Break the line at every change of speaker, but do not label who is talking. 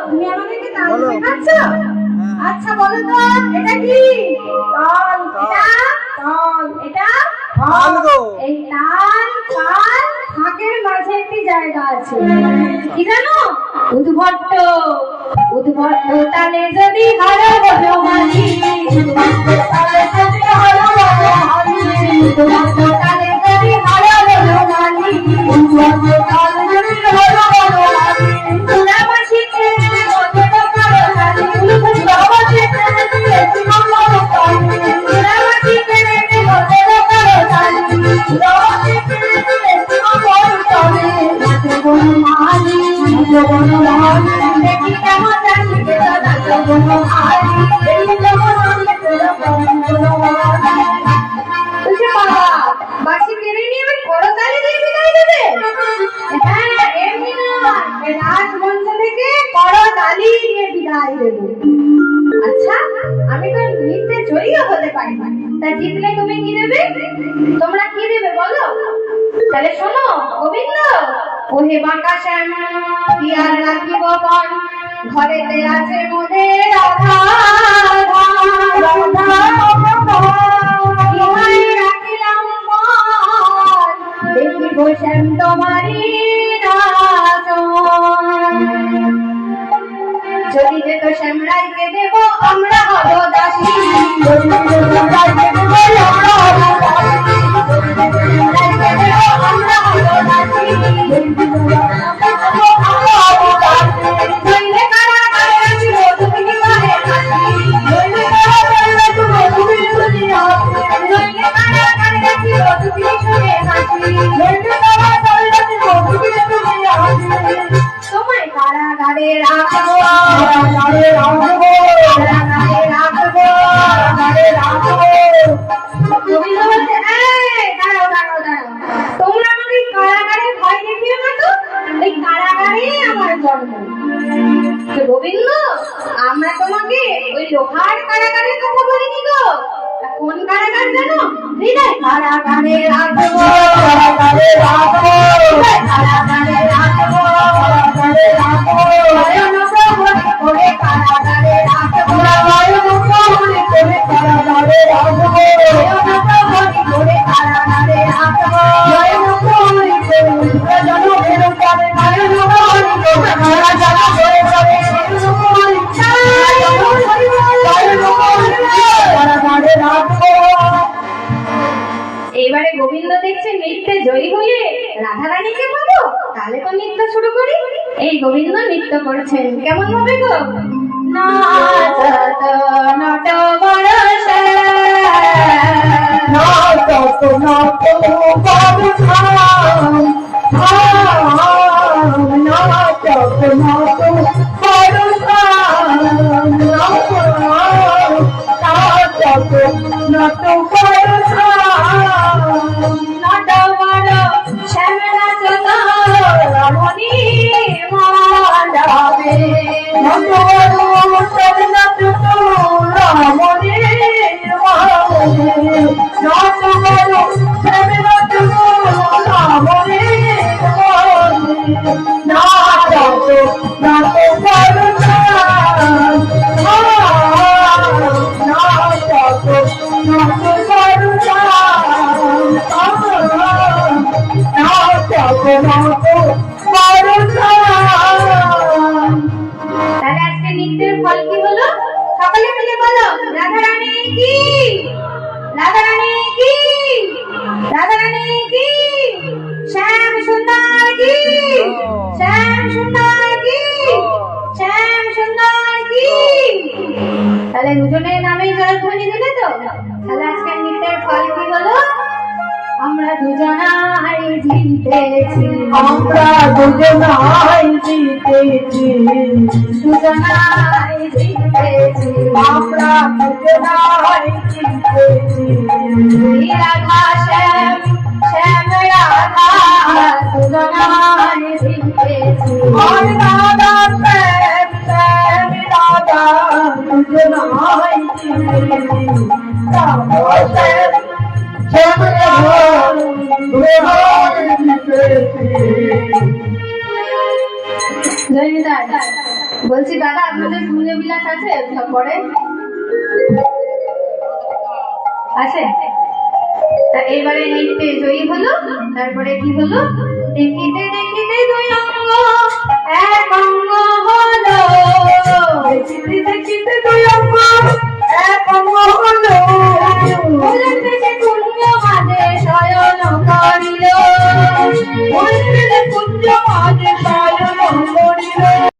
তুমি আমাদেরকে তাল শেখাচ্ছ? আচ্ছা বলো তো এটা কি? তাল। এটা তাল। এটা
তাল গো।
এই তাল তাল ফাঁকের মাঝে একটি জায়গা আছে, কি জানো? উদ্ভট্ট। উদ্ভট্ট তালে যদি হারো বনমালী, উদ্ভট্ট তালে যদি হারো বনমালী, উদ্ভট্ট তালে যদি হারো বনমালী, উদ্ভট্ট তালে যদি হারো বনমালী, তোরা মাসি ছেড়ে বন্ধ করো তালি, তোরা মাসি ছেড়ে বন্ধ করো তালি, তোরা মাসি ছেড়ে বন্ধ করো তালি, তোরা মাসি ছেড়ে বন্ধ করো তালি, নাচো বনমালী, নাচো বনমালী, দেখি কেমন নাচি তোরা, নাচো বনমালী, দেখি কেমন নাচি তোরা বনমালী। বলছে বাবা, বাসি কেড়ে নিয়ে আমি করতালি দিয়ে বিদায় দেবে? হ্যাঁ, এমনি নয়, এই রাজমঞ্চ থেকে করতালি দিয়ে বিদায় দেবো। আচ্ছা, আমি তো নৃত্যে জয়ীও হতে পারি না, তা জিতলে তুমি কি দেবে? তোমরা কি দেবে বলো? তাহলে শোনো গোবিন্দ, ওহে বাঁকা শ্যাম কি আর রাখিব বন, ঘরেতে আছে মোদের রাধা রাধা ইহাই রাখিলাম মন, দেখিব শ্যাম তোমারি নাচন। যদি যেত শ্যামরাইকে দেব আমরা হব দাসী, যদি যেত শ্যামরাইকে দেব আমরা হব দাসী, যদি যেত শ্যামরাইকে দেব আমরা হব দাসী, যদি যেত শ্যামরাইকে দেব আমরা হব দাসী। নইলে কারাগারে রাখিব তুমি পায়ে হাসি, নইলে কারাগারে রাখিব তুমি শুনি হাসি, নইলে কারাগারে রাখিব তুমি শুনি হাসি, নইলে কারাগারে রাখিব তুমি শুনি হাসি। তোমায় কারাগারে রাখবো, কারাগারে রাখবো, কারাগারে রাখবো, কারাগারে রাখবো। গোবিন্দ বলছে, এই দাঁড়াও দাঁড়াও দাঁড়াও, তোমরা আমাকে কারাগারে ভয় দেখিও না তো, এই কারাগারে আমার জন্ম। তো গোবিন্দ, আমরা তোমাকে ওই লোহার কারাগারের কথা বলিনি গো, তা কোন কারাগার জানো? হৃদয় কারাগারে রাখবো, কারাগারে রাখবো, কারাগারে রাখবো, কারাগারে রাখবো, করে কারাগারে রাখবো, করে কারাগারে রাখবো, করে কারাগারে রাখবো। এইবারে গোবিন্দ দেখছে নৃত্যে জয়ী হয়ে রাধারানীকে পাবো, তাহলে তো নৃত্য শুরু করি। এই গোবিন্দ নৃত্য করছেন কেমন ভাবে গো? নাচত নট বরস, নাচত নট বরস, নাচত নট বরস, নাচত নট বরস, নট বড় শ্যামলা চলা রমণী মালাবে, নট বড় শ্যামলা চলা রমণী মালাবে, নট বড় শ্যামলা চলা রমণী মালাবে, নাচত নট বরস, নাচত নট বরস, তাহলে আজকে নৃত্যের ফল কি হলো? সকলে মিলে বলো, রাধারানী কি, রাধারানী কি, রাধারানী কি, শ্যাম সুন্দর কি, শ্যাম সুন্দর কি, শ্যাম সুন্দর কি। তাহলে দুজনের নামে জয়ধ্বনি দিলে তো? তাহলে আজকে নৃত্যের ফল কি হলো? আমরা দুজনাই জিতেছি, আমরা দুজনাই জিতেছি, দুজনাই জিতেছি, আমরা দুজনাই জিতেছি। রাধা শ্যাম, শ্যাম রাধা, দুজনাই জিতেছি। রাধা শ্যাম, শ্যাম রাধা, দুজনাই জিতেছি। রাধা শ্যাম, শ্যাম রাধা, দুজনাই জিতেছি। বলছি দাদা আপনাদের কুঞ্জ বিলাস আছে পরে আছে? তা এবারে নৃত্যে জয়ী হলো, তারপরে কি হলো? দেখিতে দেখিতে দুই অঙ্গ এক অঙ্গ হলো, দেখিতে দেখিতে দুই অঙ্গ এক অঙ্গ হলো, বলিতেছে কুঞ্জ মাঝে শয়ন করিল, বলিতেছে কুঞ্জ মাঝে